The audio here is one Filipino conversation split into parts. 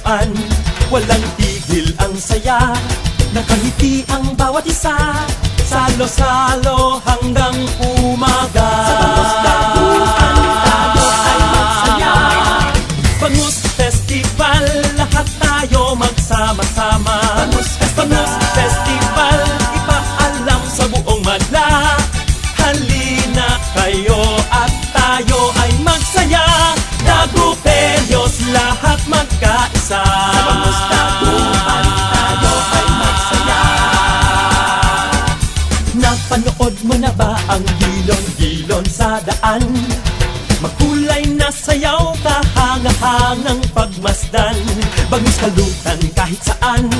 dagupan. Walang tigil ang saya, nakangiti ang bawat isa. Salo-salo hanggang umaga. Sa Bangus Dagupan tayo ay magsaya. Bangus Festival, lahat tayo magsama-sama. Bangus Festival, ipaalam sa buong madla. Halina kayo at tayo ay magsaya. Dagupenyos, lahat magkaisa. Sa Bangus Dagupan tayo ay magsaya. Napanood mo na ba ang gilon-gilon sa daan? Makulay na sayaw, kahanga-hangang pagmasdan. Bangus kalutan kahit saan,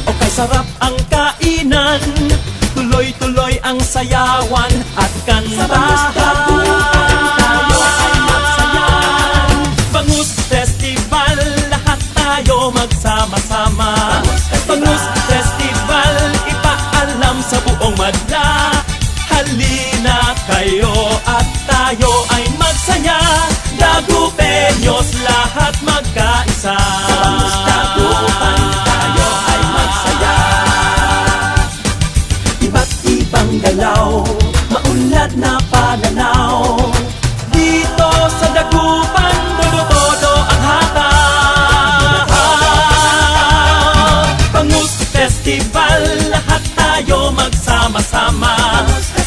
o kay sarap ang kainan. Tuloy-tuloy ang sayawan at kantahan. Sa Bangus Dagupan tayo ay magsaya. Bangus Festival, lahat tayo magsama-sama. Bangus Festival, ipaalam sa buong madla. Halina kayo at tayo ay magsaya. Dagupenyos, lahat magkaisa. Sa Bangus Dagupan tayo ay magsaya. Iba't ibang galaw, maunlad na pananaw. Dito sa Dagupan, todo-todo ang hataw. Bangus Festival, lahat tayo magsama-sama.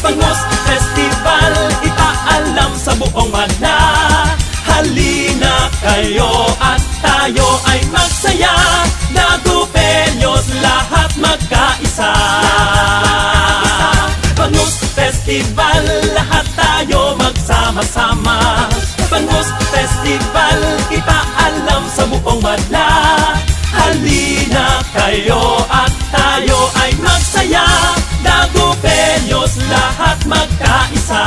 Bangus Festival, ipaalam sa buong madla. Halina kayo at tayo ay magsaya. Dagupenyos, lahat magkaisa. Bangus Festival, lahat tayo magsama-sama. Bangus Festival, ipaalam sa buong madla. Halina kayo at tayo ay magsaya. Dagupenyos, lahat magkaisa.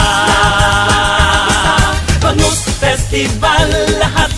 Bangus Festival, lahat